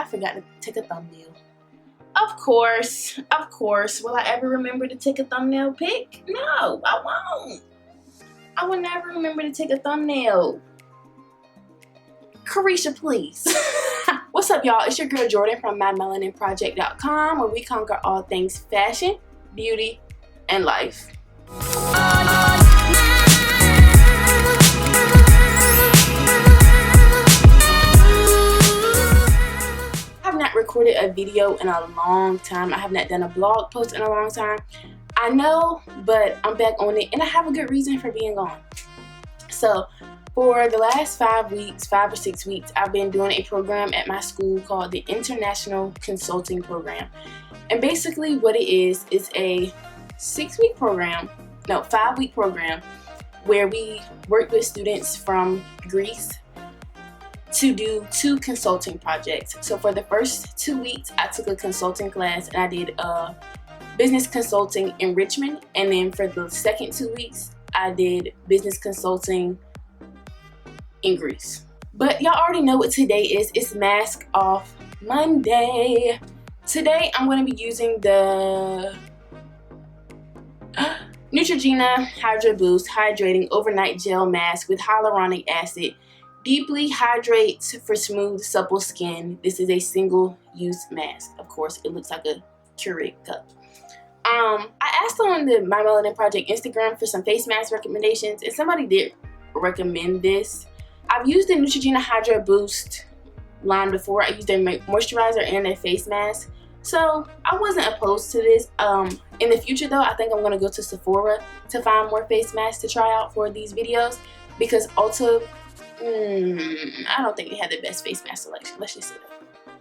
I forgot to take a thumbnail. Of course. Will I ever remember to take a thumbnail pic? No, I won't. I will never remember to take a thumbnail. Carisha, please. What's up, y'all? It's your girl Jordan from MyMelaninProject.com, where we conquer all things fashion, beauty, and life. I have not recorded a video in a long time. I have not done a blog post in a long time. I know, but I'm back on it, and I have a good reason for being gone. So, for the last 5 or 6 weeks, I've been doing a program at my school called the International Consulting Program. And basically what it is a 5-week program where we work with students from Greece to do 2 consulting projects. So for the first 2 weeks, I took a consulting class and I did business consulting in Richmond. And then for the second 2 weeks, I did business consulting in Greece. But y'all already know what today is. It's Mask Off Monday. Today I'm going to be using the Neutrogena Hydra Boost Hydrating Overnight Gel Mask with Hyaluronic Acid. Deeply hydrates for smooth, supple skin. This is a single-use mask. Of course, it looks like a Keurig cup. I asked on the My Melanin Project Instagram for some face mask recommendations, and somebody did recommend this. I've used the Neutrogena Hydra Boost line before. I used their moisturizer and their face mask, so I wasn't opposed to this. In the future though, I think I'm going to go to Sephora to find more face masks to try out for these videos, because Ulta, I don't think they have the best face mask selection. Let's just say that.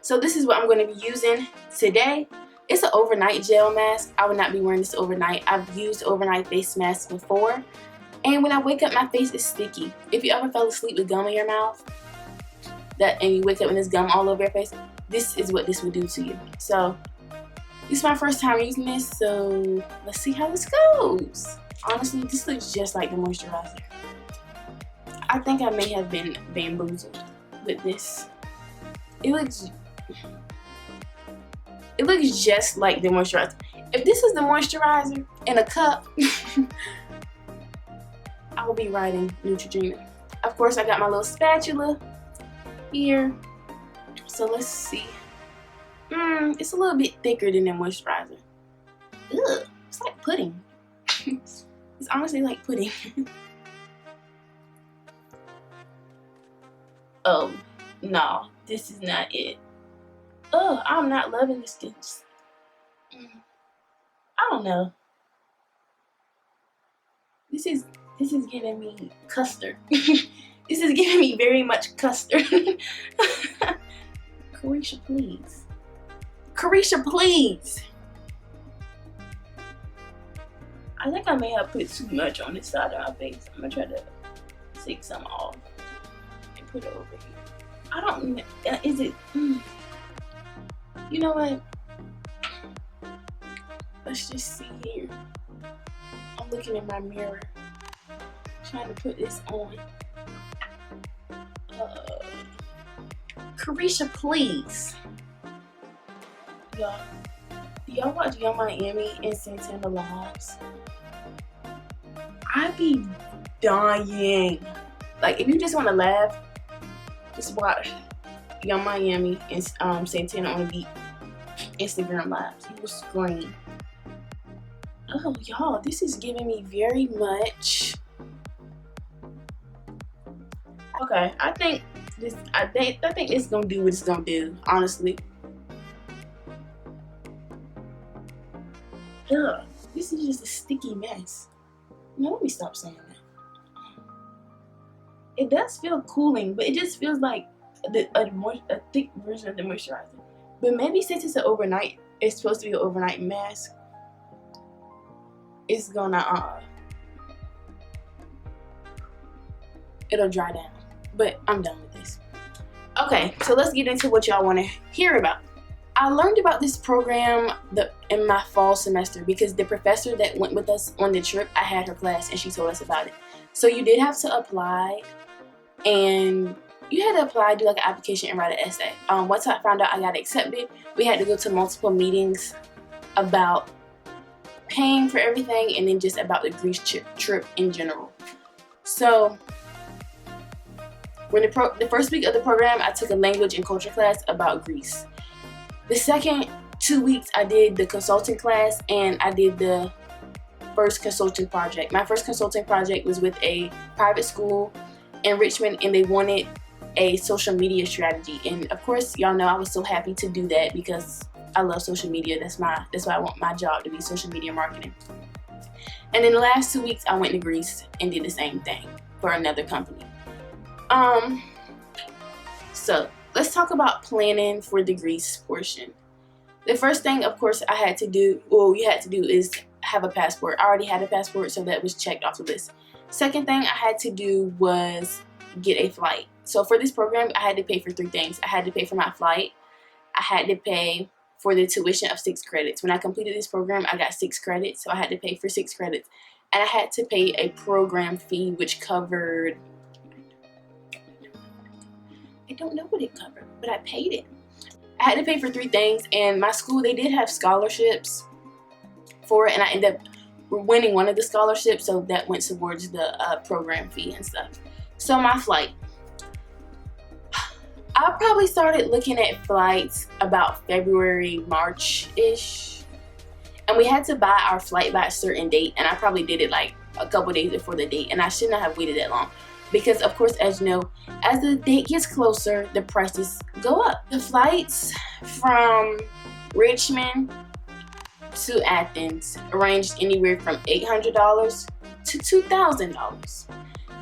So this is what I'm going to be using today. It's an overnight gel mask. I would not be wearing this overnight. I've used overnight face masks before, and when I wake up, my face is sticky. If you ever fell asleep with gum in your mouth, and you wake up and there's gum all over your face, this is what this would do to you. So this is my first time using this, so let's see how this goes. Honestly, this looks just like the moisturizer. I think I may have been bamboozled with this. It looks just like the moisturizer. If this is the moisturizer in a cup, I will be writing Neutrogena. Of course, I got my little spatula here. So let's see. It's a little bit thicker than the moisturizer. Ugh, it's like pudding. It's honestly like pudding. Oh, no, this is not it. Oh, I'm not loving this. I don't know. This is giving me custard. This is giving me very much custard. Carisha, please. Carisha, please. I think I may have put too much on this side of my face. I'm gonna try to take some off and put it over here. I don't know. Is it? You know what? Let's just see here. I'm looking in my mirror, trying to put this on. Carisha, please. Y'all, do y'all watch Young Miami and Santana Lives? I be dying. Like, if you just want to laugh, just watch Young Miami and Santana on the Instagram Lives. You will scream. Oh, y'all, this is giving me very much. Okay, I think it's gonna do what it's gonna do, honestly. Ugh, this is just a sticky mess. No, let me stop saying that. It does feel cooling, but it just feels like a thick version of the moisturizer. But maybe since it's it's supposed to be an overnight mask, it's gonna it'll dry down. But I'm done with this. Okay, so let's get into what y'all want to hear about. I learned about this program in my fall semester because the professor that went with us on the trip, I had her class and she told us about it. So you did have to apply, and you had to apply, do like an application, and write an essay. Once I found out I got accepted, we had to go to multiple meetings about paying for everything and then just about the Greece trip in general. So when the first week of the program, I took a language and culture class about Greece. The second 2 weeks, I did the consulting class and I did the first consulting project. My first consulting project was with a private school in Richmond, and they wanted a social media strategy. And of course, y'all know I was so happy to do that because I love social media. That's why I want my job to be social media marketing. And in the last 2 weeks, I went to Greece and did the same thing for another company. So let's talk about planning for the Greece portion. The first thing, of course, you had to do is have a passport. I already had a passport, so that was checked off the list. Second thing I had to do was get a flight. So for this program, I had to pay for 3 things. I had to pay for my flight. I had to pay for the tuition of 6 credits. When I completed this program, I got 6 credits, so I had to pay for 6 credits. And I had to pay a program fee, which covered, I don't know what it covered, but I paid it. I had to pay for 3 things, and my school, they did have scholarships for it, and I ended up winning one of the scholarships, so that went towards the program fee and stuff. So my flight. I probably started looking at flights about February, March-ish. And we had to buy our flight by a certain date, and I probably did it like a couple days before the date, and I should not have waited that long. Because of course, as you know, as the date gets closer, the prices go up. The flights from Richmond to Athens ranged anywhere from $800 to $2,000.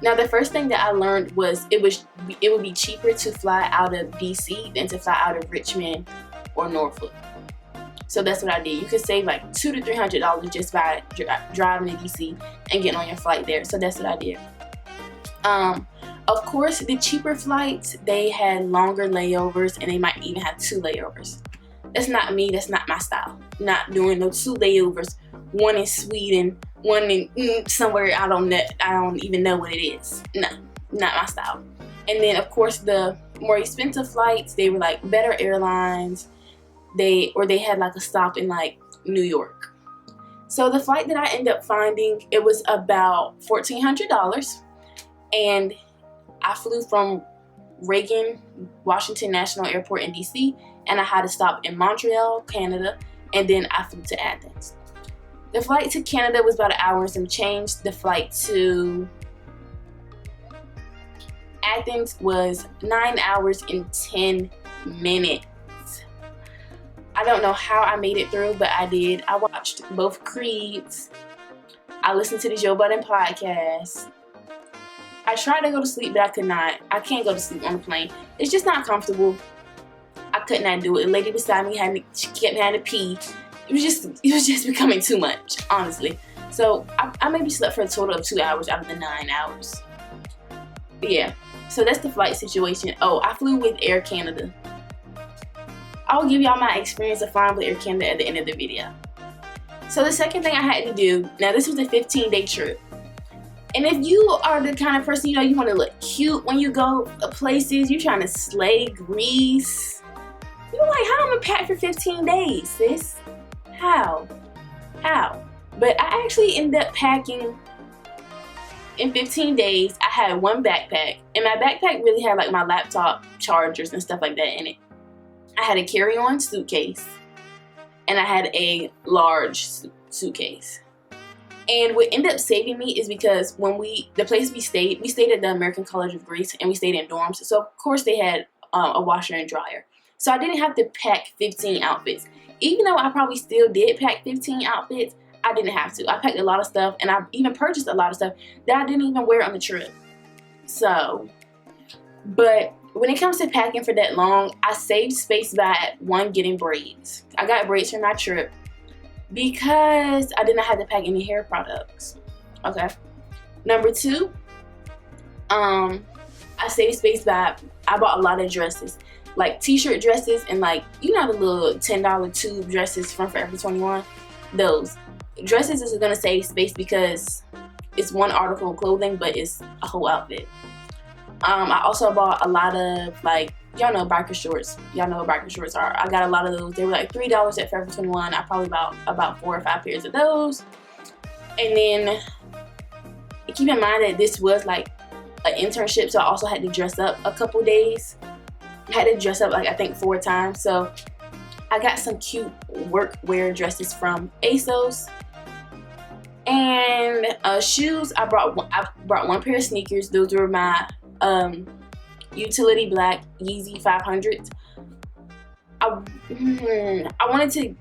Now, the first thing that I learned was it would be cheaper to fly out of DC than to fly out of Richmond or Norfolk. So that's what I did. You could save like $200 to $300 just by driving to DC and getting on your flight there. So that's what I did. Of course, the cheaper flights, they had longer layovers, and they might even have 2 layovers. That's not me. That's not my style. Not doing no 2 layovers. One in Sweden, one in somewhere I don't even know what it is. No, not my style. And then of course the more expensive flights, they were like better airlines. They had like a stop in like New York. So the flight that I ended up finding, it was about $1,400, and I flew from Reagan Washington National Airport in DC, and I had to stop in Montreal, Canada, and then I flew to Athens. The flight to Canada was about 1 hour and some change. The flight to Athens was 9 hours and 10 minutes. I don't know how I made it through, but I did. I watched both Creeds. I listened to the Joe Budden podcast. I tried to go to sleep, but I could not. I can't go to sleep on a plane. It's just not comfortable. I could not do it. The lady beside me she kept having to pee. It was just becoming too much, honestly. So I maybe slept for a total of 2 hours out of the 9 hours. But yeah, so that's the flight situation. Oh, I flew with Air Canada. I'll give y'all my experience of flying with Air Canada at the end of the video. So the second thing I had to do, now this was a 15-day trip. And if you are the kind of person, you want to look cute when you go places, you're trying to slay Greece. You're like, how am I gonna pack for 15 days, sis? How? But I actually ended up packing in 15 days. I had 1 backpack, and my backpack really had like my laptop chargers and stuff like that in it. I had a carry-on suitcase, and I had a large suitcase. And what ended up saving me is because the place we stayed at the American College of Greece, and we stayed in dorms. So of course they had a washer and dryer. So I didn't have to pack 15 outfits. Even though I probably still did pack 15 outfits, I didn't have to. I packed a lot of stuff, and I even purchased a lot of stuff that I didn't even wear on the trip. So, but when it comes to packing for that long, I saved space by getting braids. I got braids for my trip because I did not have to pack any hair products. Okay. Number 2, I saved space by I bought a lot of dresses, like t-shirt dresses, and like the little $10 tube dresses from Forever 21. Those dresses is gonna save space because it's one article of clothing, but it's a whole outfit. I also bought a lot of, like, y'all know biker shorts. Y'all know what biker shorts are. I got a lot of those. They were like $3 at Forever 21. I probably bought about 4 or 5 pairs of those. And then keep in mind that this was like an internship, so I also had to dress up a couple days. I had to dress up like I think 4 times. So I got some cute workwear dresses from ASOS. And shoes, I brought one pair of sneakers. Those were my utility black Yeezy 500s. I wanted to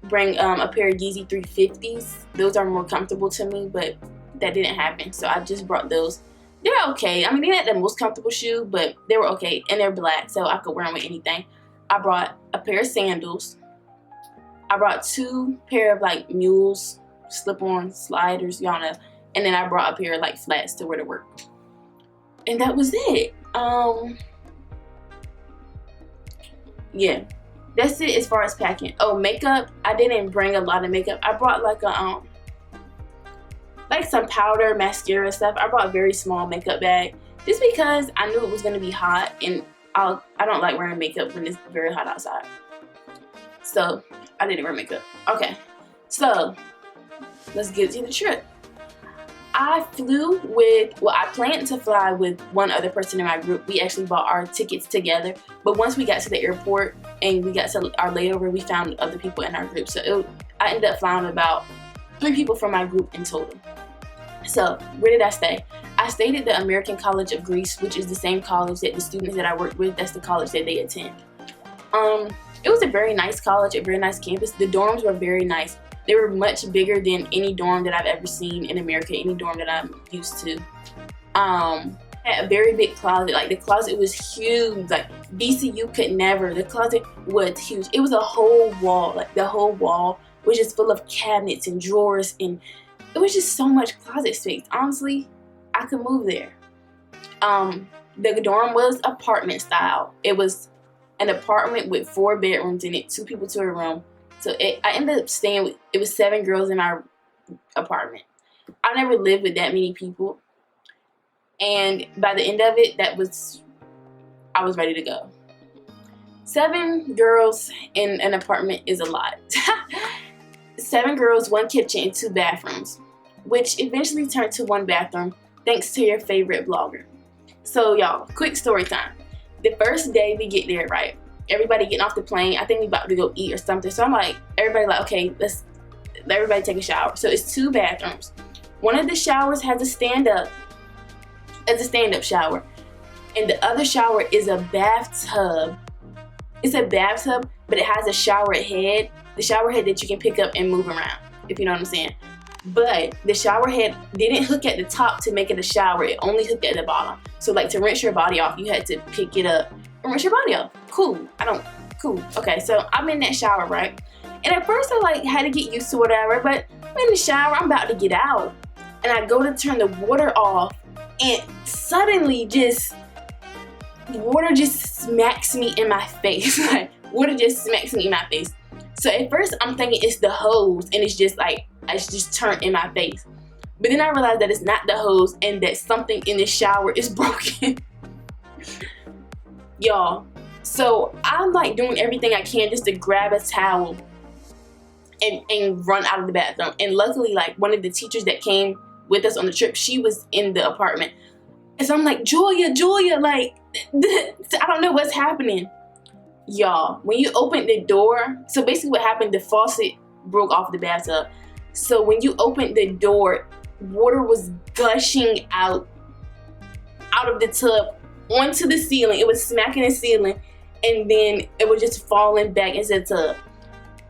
bring a pair of Yeezy 350s. Those are more comfortable to me, but that didn't happen, so I just brought those. They're okay. I mean, they're not the most comfortable shoe, but they were okay, and they're black, so I could wear them with anything. I brought a pair of sandals. I brought 2 pair of like mules, slip-on sliders, y'all know, and then I brought a pair of like flats to wear to work. And that was it. Yeah, that's it as far as packing. Oh, makeup, I didn't bring a lot of makeup. I brought like a like some powder, mascara stuff. I brought a very small makeup bag just because I knew it was gonna be hot, and I don't like wearing makeup when it's very hot outside. So I didn't wear makeup. Okay, so let's get to the trip. I flew with, well, I planned to fly with one other person in my group. We actually bought our tickets together, but once we got to the airport and we got to our layover, we found other people in our group. So I ended up flying about 3 people from my group in total. So where did I stay? I stayed at the American College of Greece, which is the same college that the students that I worked with, that's the college that they attend. It was a very nice college, a very nice campus. The dorms were very nice. They were much bigger than any dorm that I've ever seen in America, any dorm that I'm used to. Had a very big closet. Like, the closet was huge. Like, BCU could never. The closet was huge. It was a whole wall. Like, the whole wall was just full of cabinets and drawers, and it was just so much closet space. Honestly, I could move there. The dorm was apartment style. It was an apartment with 4 bedrooms in it, 2 people to a room. So I ended up staying with, it was 7 girls in my apartment. I never lived with that many people. And by the end of it, I was ready to go. 7 girls in an apartment is a lot. 7 girls, 1 kitchen, and 2 bathrooms, which eventually turned to 1 bathroom thanks to your favorite blogger. So y'all, quick story time. The first day we get there, right? Everybody getting off the plane. I think we about to go eat or something. So I'm like, everybody like, okay, let's let everybody take a shower. So it's 2 bathrooms. One of the showers has a stand-up shower, and the other shower is a bathtub. It's a bathtub, but it has a shower head. The shower head that you can pick up and move around, if you know what I'm saying. But the shower head didn't hook at the top to make it a shower. It only hooked at the bottom. So like, to rinse your body off, you had to pick it up and rinse your body off. Cool. Cool. Okay, so I'm in that shower, right? And at first I like had to get used to whatever, but I'm in the shower, I'm about to get out. And I go to turn the water off, and suddenly the water just smacks me in my face. Like, water just smacks me in my face. So at first I'm thinking it's the hose, and it's just turned in my face. But then I realized that it's not the hose, and that something in the shower is broken. Y'all, so I'm like doing everything I can just to grab a towel and run out of the bathroom. And luckily, like, one of the teachers that came with us on the trip, she was in the apartment. And so I'm like, Julia, like, I don't know what's happening. Y'all, when you open the door, so basically what happened, the faucet broke off the bathtub. So when you opened the door, water was gushing out of the tub onto the ceiling. It was smacking the ceiling, and then it was just falling back into the tub.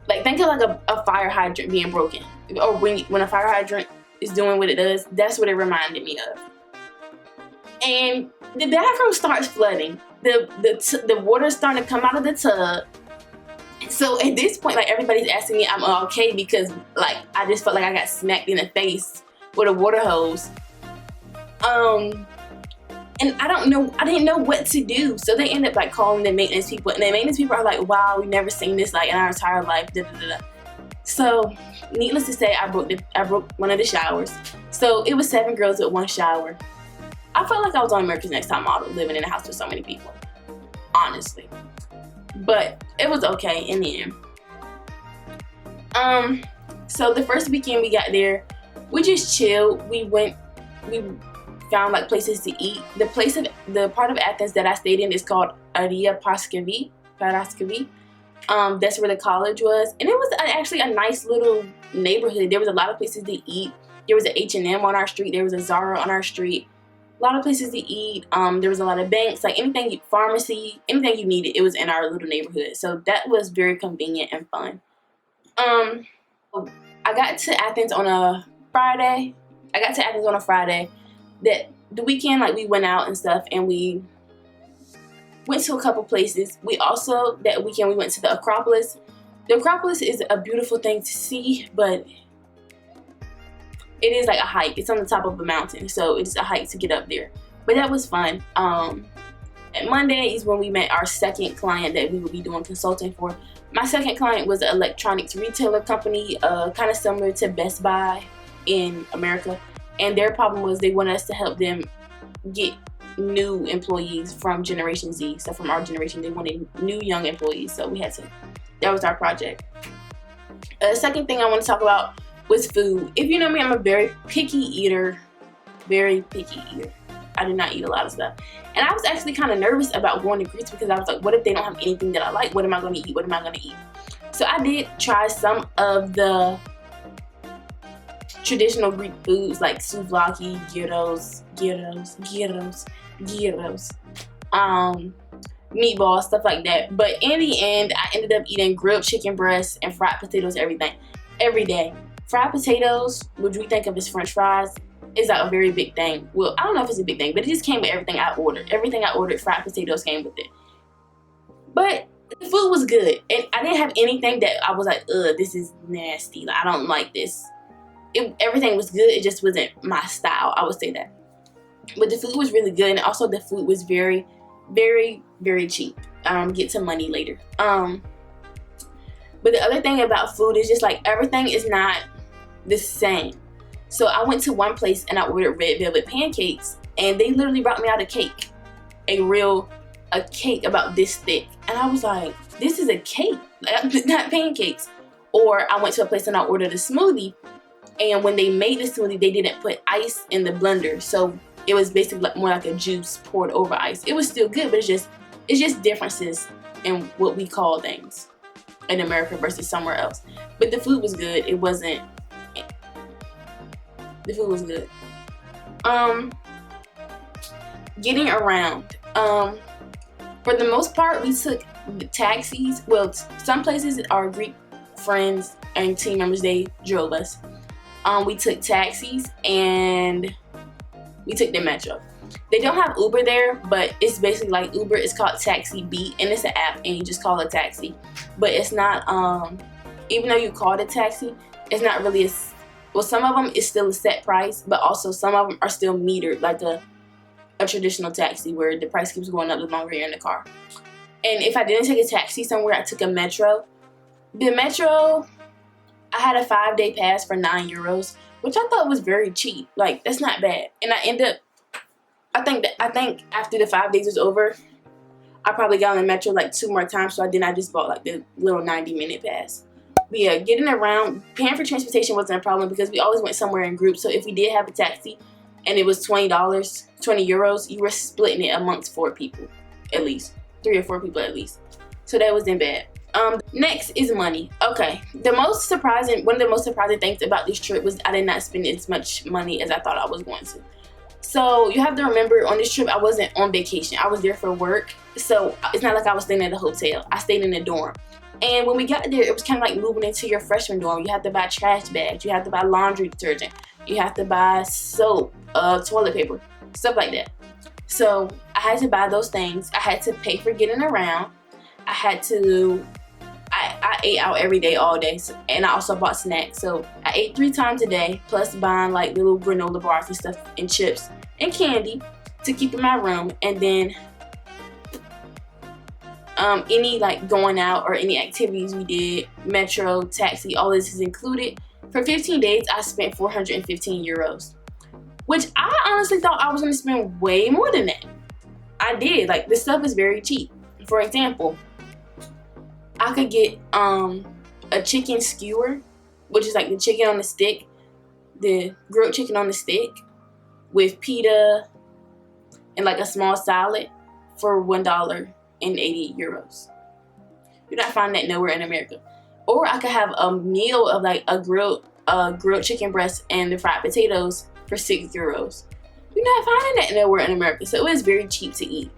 Like, think of like a fire hydrant being broken, or when a fire hydrant is doing what it does. That's what it reminded me of. And the bathroom starts flooding. The water's starting to come out of the tub. So at this point, like, everybody's asking me I'm okay, because like I just felt like I got smacked in the face with a water hose. And I didn't know what to do. So they ended up like calling the maintenance people, and the maintenance people are like, wow, we've never seen this like in our entire life. Da, da, da, da. So needless to say, I broke one of the showers. So it was 7 girls with 1 shower. I felt like I was on America's Next Top Model, living in a house with so many people, honestly. But it was okay in the end. So the first weekend we got there, we just chilled. We found like places to eat. The part of Athens that I stayed in is called Paraskavi. That's where the college was, and it was actually a nice little neighborhood. There was a lot of places to eat. There was an H&M on our street. There was a Zara on our street. A lot of places to eat. There was a lot of banks, like pharmacy, anything you needed, it was in our little neighborhood. So that was very convenient and fun. I got to Athens on a Friday. That the weekend, like, we went out and stuff, and we went to a couple places. That weekend we went to the Acropolis. The Acropolis is a beautiful thing to see, but it is like a hike. It's on the top of a mountain, so it's a hike to get up there. But that was fun. And Monday is when we met our second client that we would be doing consulting for. My second client was an electronics retailer company, kind of similar to Best Buy in America. And their problem was they wanted us to help them get new employees from Generation Z. So from our generation, they wanted new young employees. So that was our project. The second thing I want to talk about was food. If you know me, I'm a very picky eater. I do not eat a lot of stuff. And I was actually kind of nervous about going to Greece because I was like, what if they don't have anything that I like? What am I going to eat? So I did try some of the traditional Greek foods like souvlaki, gyros, meatballs, stuff like that. But in the end, I ended up eating grilled chicken breasts and fried potatoes every day. Fried potatoes, which we think of as French fries, is like a very big thing. Well, I don't know if it's a big thing, but it just came with everything I ordered. Everything I ordered, fried potatoes came with it. But the food was good, and I didn't have anything that I was like, ugh, this is nasty. Like, I don't like this. Everything was good. It just wasn't my style. I would say that. But the food was really good, and also the food was very, very, very cheap. Get some money later. But the other thing about food is just like everything is not the same. So I went to one place and I ordered red velvet pancakes, and they literally brought me out a cake, a cake about this thick, and I was like, this is a cake, not pancakes. Or I went to a place and I ordered a smoothie, and when they made the smoothie, they didn't put ice in the blender, so it was basically more like a juice poured over ice. It was still good, but it's just differences in what we call things in America versus somewhere else. But the food was good. The food was good. Getting around. For the most part, we took the taxis. Well, some places our Greek friends and team members, they drove us. We took taxis and we took the metro. They don't have Uber there, but it's basically like Uber. It's called Taxi Beat, and it's an app, and you just call it a taxi. But it's not, even though you call it a taxi, it's not really some of them is still a set price, but also some of them are still metered, like a traditional taxi where the price keeps going up the longer you're in the car. And if I didn't take a taxi somewhere, I took a metro. The metro, I had a 5-day pass for €9, which I thought was very cheap. Like, that's not bad. And I think after the 5 days was over, I probably got on the metro like 2 more times, so I just bought like the little 90-minute pass. But yeah, getting around, paying for transportation wasn't a problem because we always went somewhere in groups. So if we did have a taxi and it was €20, you were splitting it amongst 4 people, at least 3 or 4 people at least. So that wasn't bad. Next is money. Okay, one of the most surprising things about this trip was I did not spend as much money as I thought I was going to. So you have to remember, on this trip I wasn't on vacation. I was there for work, so it's not like I was staying at a hotel. I stayed in a dorm. And when we got there, it was kind of like moving into your freshman dorm. You have to buy trash bags, you have to buy laundry detergent, you have to buy soap, toilet paper, stuff like that. So I had to buy those things. I had to pay for getting around. I ate out every day, all day, and I also bought snacks. So I ate 3 times a day, plus buying like little granola bars and stuff, and chips and candy to keep in my room. And then any like going out or any activities we did, metro, taxi, all this is included. For 15 days, I spent €415. which I honestly thought I was going to spend way more than that. I did. Like, this stuff is very cheap. For example, I could get a chicken skewer, which is like the chicken on the stick, the grilled chicken on the stick with pita and like a small salad for $1.80. You're not finding that nowhere in America. Or I could have a meal of like a grilled chicken breast and the fried potatoes for €6. You're not finding that nowhere in America. So it was very cheap to eat.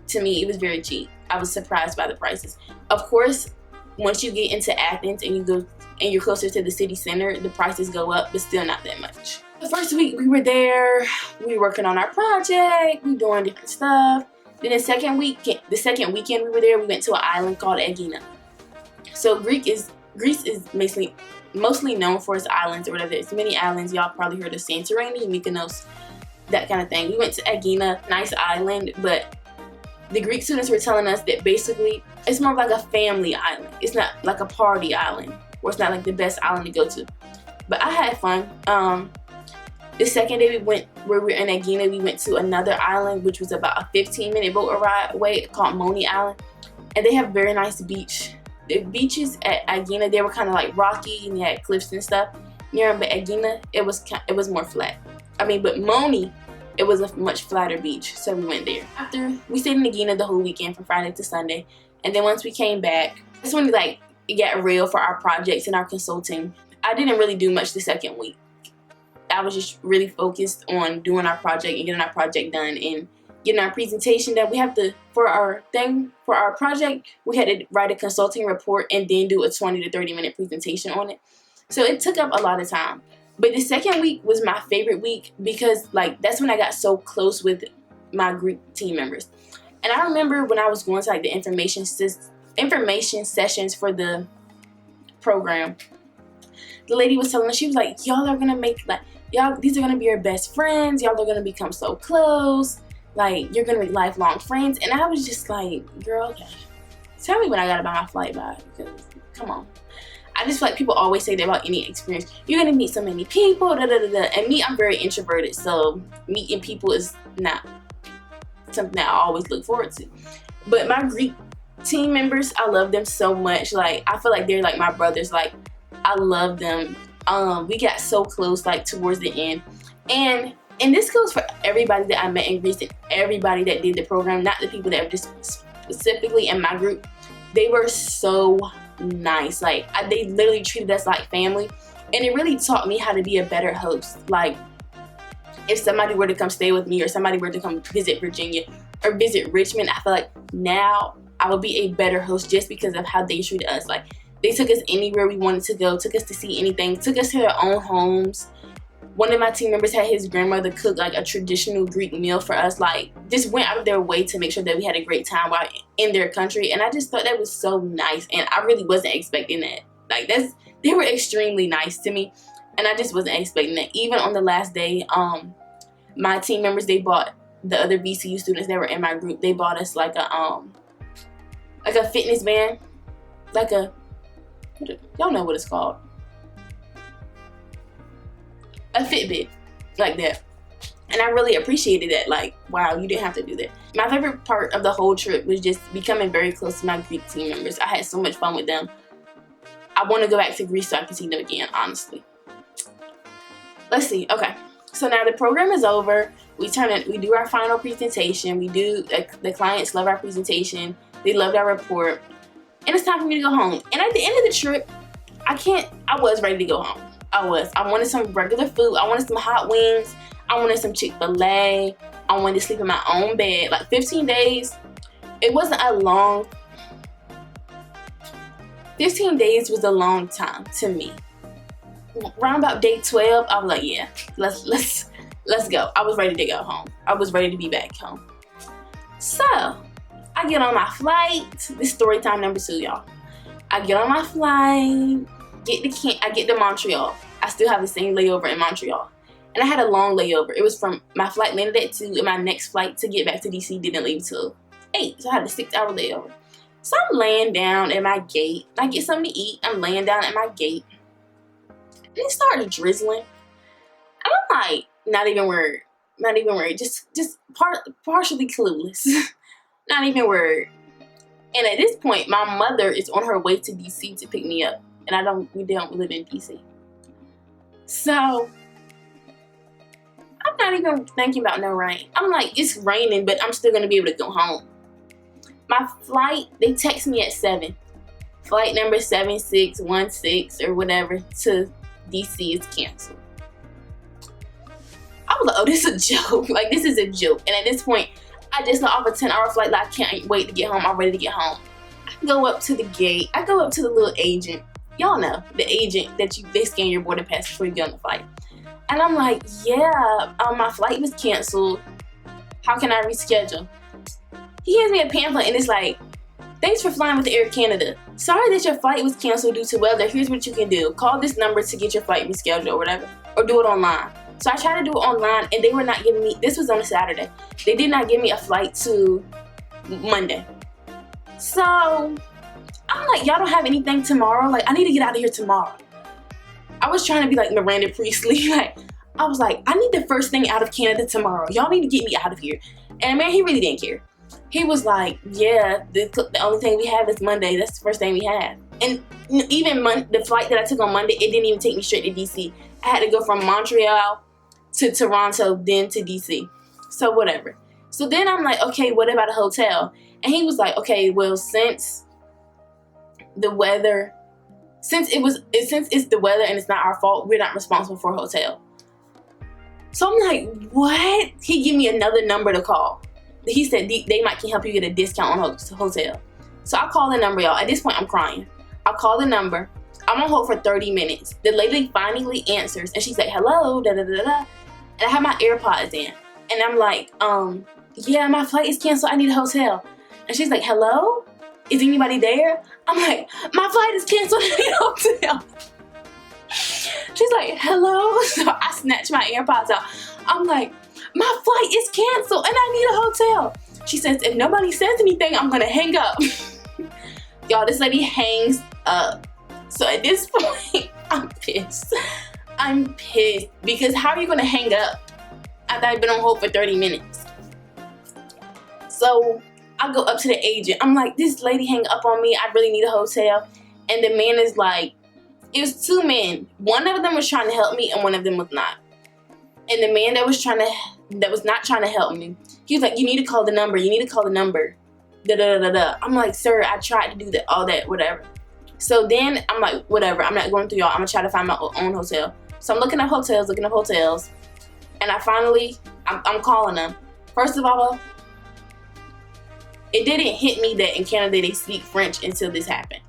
To me, it was very cheap. I was surprised by the prices. Of course, once you get into Athens and you're closer to the city center, the prices go up, but still not that much. The first week we were there, we were working on our project, we were doing different stuff. Then the second weekend we were there, we went to an island called Aegina. So Greece is mostly known for its islands or whatever. There's many islands. Y'all probably heard of Santorini, Mykonos, that kind of thing. We went to Aegina, nice island, but the Greek students were telling us that basically it's more like a family island. It's not like a party island, or it's not like the best island to go to. But I had fun. The second day where we were in Aegina, we went to another island, which was about a 15-minute boat ride away, called Moni Island. And they have very nice beach. The beaches at Aegina, they were kind of like rocky and they had cliffs and stuff near them. But Aegina, it was more flat. But Moni, it was a much flatter beach, so we went there. After we stayed in Aegina the whole weekend from Friday to Sunday, and then once we came back, that's when it got real for our projects and our consulting. I didn't really do much the second week. I was just really focused on doing our project and getting our project done and getting our presentation done. We have to, for our project, we had to write a consulting report and then do a 20 to 30 minute presentation on it. So it took up a lot of time. But the second week was my favorite week because that's when I got so close with my Greek team members. And I remember when I was going to the information sessions for the program, the lady was telling us, she was like, y'all are gonna make these are gonna be your best friends. Y'all are gonna become so close. You're gonna make lifelong friends. And I was just like, girl, tell me when I gotta buy my flight back, because come on. I just feel like people always say that about any experience. You're gonna meet so many people, da da da da. And me, I'm very introverted, so meeting people is not something that I always look forward to. But my Greek team members, I love them so much. I feel like they're like my brothers. I love them. We got so close towards the end. And this goes for everybody that I met in Greece and everybody that did the program, not the people that were just specifically in my group. They were so nice. They literally treated us like family, and it really taught me how to be a better host. If somebody were to come stay with me, or somebody were to come visit Virginia or visit Richmond, I feel like now I would be a better host just because of how they treated us. They took us anywhere we wanted to go, took us to see anything, took us to their own homes. One of my team members had his grandmother cook a traditional Greek meal for us. Just went out of their way to make sure that we had a great time while in their country. And I just thought that was so nice. And I really wasn't expecting that. They were extremely nice to me. And I just wasn't expecting that. Even on the last day, my team members, they bought the other VCU students that were in my group. They bought us a fitness band, y'all know what it's called. A Fitbit, like that. And I really appreciated that. Wow, you didn't have to do that. My favorite part of the whole trip was just becoming very close to my Greek team members. I had so much fun with them. I want to go back to Greece so I can see them again, honestly. Let's see. Okay, so now the program is over. We do our final presentation. The clients love our presentation. They loved our report. And it's time for me to go home. And at the end of the trip, I was ready to go home. I wanted some regular food. I wanted some hot wings. I wanted some Chick-fil-A. I wanted to sleep in my own bed. 15 days, it wasn't a long... 15 days was a long time to me. Around about day 12, I was like, yeah, let's go. I was ready to go home. I was ready to be back home. So, I get on my flight. This is story time number 2, y'all. I get on my flight. I get to Montreal. I still have the same layover in Montreal. And I had a long layover. It was from my flight landed at 2 and my next flight to get back to DC didn't leave till 8. So I had a 6-hour layover. So I'm laying down at my gate. I get something to eat. I'm laying down at my gate. And it started drizzling. And I'm like, Not even worried. Not even worried. Just partially clueless. Not even worried. And at this point, my mother is on her way to DC to pick me up, and we don't live in DC. So I'm not even thinking about no rain. I'm like, it's raining, but I'm still gonna be able to go home. My flight, they text me at 7. Flight number 7616 or whatever to DC is canceled. I was like, oh, this is a joke. Like, this is a joke. And at this point, I just got off a 10-hour flight. Like, I can't wait to get home. I'm ready to get home. I go up to the gate. I go up to the little agent. Y'all know, the agent that they scan your boarding pass before you get on the flight. And I'm like, yeah, my flight was canceled. How can I reschedule? He hands me a pamphlet and it's like, thanks for flying with Air Canada. Sorry that your flight was canceled due to weather. Here's what you can do. Call this number to get your flight rescheduled or whatever. Or do it online. So I tried to do it online and they were not giving me, this was on a Saturday. They did not give me a flight to Monday. So I'm like, y'all don't have anything tomorrow? Like, I need to get out of here tomorrow. I was trying to be like Miranda Priestley. Like, I was like, I need the first thing out of Canada tomorrow. Y'all need to get me out of here. And man, he really didn't care. He was like, yeah, the only thing we have is Monday. That's the first thing we have. And even the flight that I took on Monday, it didn't even take me straight to DC. I had to go from Montreal to Toronto, then to DC. So whatever. So then I'm like, okay, what about a hotel? And he was like, okay, well, since it's the weather and it's not our fault, we're not responsible for a hotel. So I'm like, what? He gave me another number to call. He said they might can help you get a discount on hotel. So I call the number, y'all. At this point, I'm crying. I call the number. I'm on hold for 30 minutes. The lady finally answers, and she's like, hello, da-da-da-da. And I have my AirPods in. And I'm like, yeah, my flight is canceled. I need a hotel. And she's like, hello? Is anybody there? I'm like, my flight is canceled. I need a hotel. She's like, hello? So I snatch my AirPods out. I'm like, my flight is canceled and I need a hotel. She says, if nobody says anything, I'm gonna hang up. Y'all, this lady hangs up. So at this point, I'm pissed. I'm pissed because how are you gonna hang up after I've been on hold for 30 minutes? So I go up to the agent. I'm like, this lady hang up on me. I really need a hotel. And the man is like, it was 2 men. One of them was trying to help me and one of them was not. And the man that was not trying to help me, he was like, you need to call the number. You need to call the number. Da-da-da-da-da. I'm like, sir, I tried to do that, all that, whatever. So then I'm like, whatever. I'm not going through y'all. I'm going to try to find my own hotel. So I'm looking up hotels. And I finally, I'm calling them. First of all, it didn't hit me that in Canada they speak French until this happened.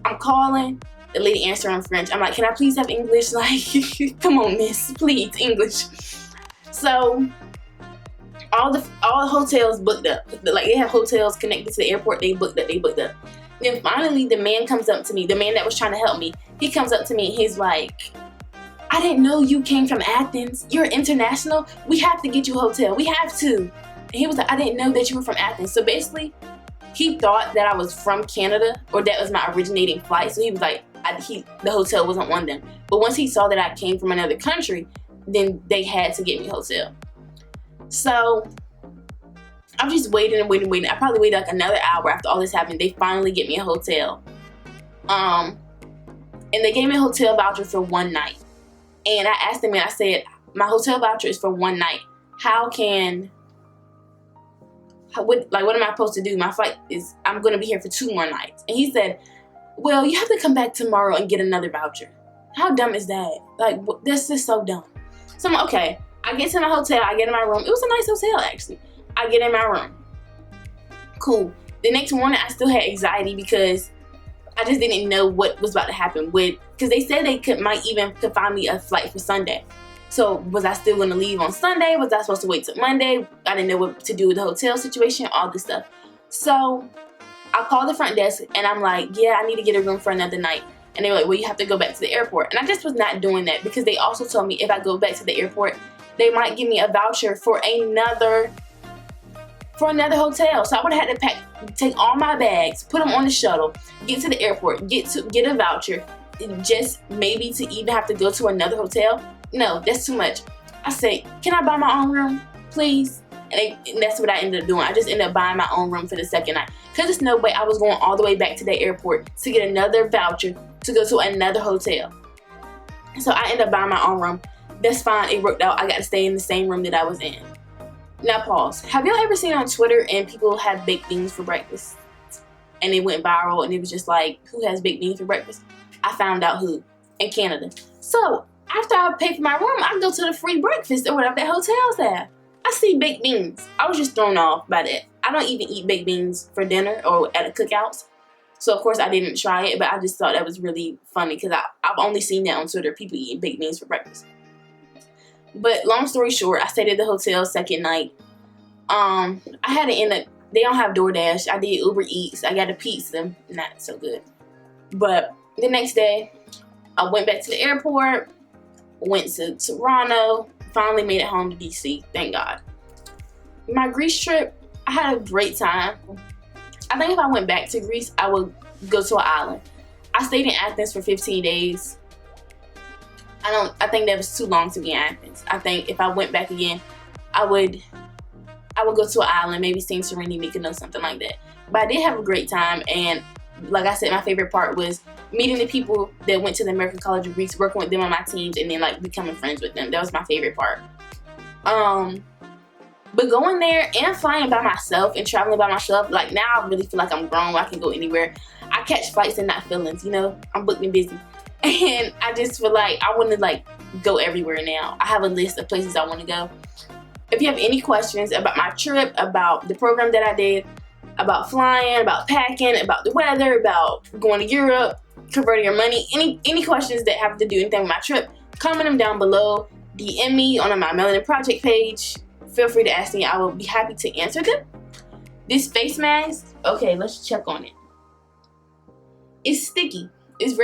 I'm calling. The lady answered in French. I'm like, can I please have English? Like, come on, miss, please, English. So all the hotels booked up. Like, they have hotels connected to the airport. They booked up. Then finally, the man comes up to me. The man that was trying to help me. He comes up to me and he's like, I didn't know you came from Athens. You're international. We have to get you a hotel. We have to. And he was like, I didn't know that you were from Athens. So basically, he thought that I was from Canada or that was my originating flight. So he was like, the hotel wasn't one of them. But once he saw that I came from another country, then they had to get me a hotel. So I'm just waiting. I probably waited like another hour after all this happened. They finally get me a hotel. And they gave me a hotel voucher for one night. And I asked them and I said, my hotel voucher is for one night. What am I supposed to do? My flight is, I'm going to be here for 2 more nights. And he said, well, you have to come back tomorrow and get another voucher. How dumb is that? Like, that's just so dumb. So I'm like, okay. I get to my hotel. I get in my room. It was a nice hotel, actually. I get in my room. Cool. The next morning, I still had anxiety because I just didn't know what was about to happen. Because they said they could find me a flight for Sunday. So was I still going to leave on Sunday? Was I supposed to wait till Monday? I didn't know what to do with the hotel situation, all this stuff. So I called the front desk and I'm like, yeah, I need to get a room for another night. And they were like, well, you have to go back to the airport. And I just was not doing that because they also told me if I go back to the airport, they might give me a voucher for another hotel. So I would have had to take all my bags, put them on the shuttle, get to the airport, get a voucher, just maybe to even have to go to another hotel. No, that's too much. I said, can I buy my own room, please? And that's what I ended up doing. I just ended up buying my own room for the second night. Because there's no way I was going all the way back to the airport to get another voucher to go to another hotel. So I ended up buying my own room. That's fine. It worked out. I got to stay in the same room that I was in. Now pause. Have y'all ever seen on Twitter and people have baked beans for breakfast? And it went viral and it was just like, who has baked beans for breakfast? I found out who. In Canada. So after I pay for my room, I go to the free breakfast or whatever that hotels have. I see baked beans. I was just thrown off by that. I don't even eat baked beans for dinner or at a cookouts. So of course I didn't try it, but I just thought that was really funny because I've only seen that on Twitter, people eating baked beans for breakfast. But long story short, I stayed at the hotel second night. I had to end up, they don't have DoorDash. I did Uber Eats. I got a pizza. Not so good. But the next day, I went back to the airport, went to Toronto, finally made it home to DC, thank God. My Greece trip, I had a great time. I think if I went back to Greece, I would go to an island. I stayed in Athens for 15 days. I think that was too long to be in Athens. I think if I went back again, I would go to an island, maybe Santorini, Mykonos, something like that. But I did have a great time, and like I said, my favorite part was meeting the people that went to the American College of Greece, working with them on my teams, and then like becoming friends with them. That was my favorite part. But going there and flying by myself and traveling by myself, like now I really feel like I'm grown. I can go anywhere. I catch flights and not feelings, you know. I'm booked and busy. And I just feel like I want to like go everywhere now. I have a list of places I want to go. If you have any questions about my trip, about the program that I did, about flying, about packing, about the weather, about going to Europe, converting your money, any questions that have to do anything with my trip, comment them down below. DM me on my Melanin Project page. Feel free to ask me. I will be happy to answer them. This face mask, okay, let's check on it. It's sticky. It's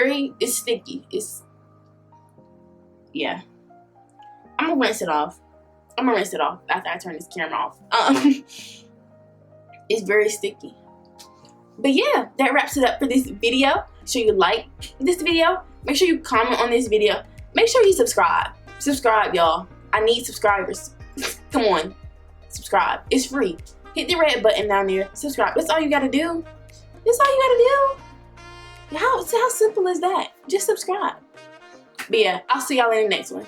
sticky. Yeah. I'm gonna rinse it off. After I turn this camera off. It's very sticky. But yeah, that wraps it up for this video. Make sure you like this video. Make sure you comment on this video. Make sure you subscribe. Subscribe, y'all. I need subscribers. Come on. Subscribe. It's free. Hit the red button down there. Subscribe. That's all you gotta do. That's all you gotta do. How simple is that? Just subscribe. But yeah, I'll see y'all in the next one.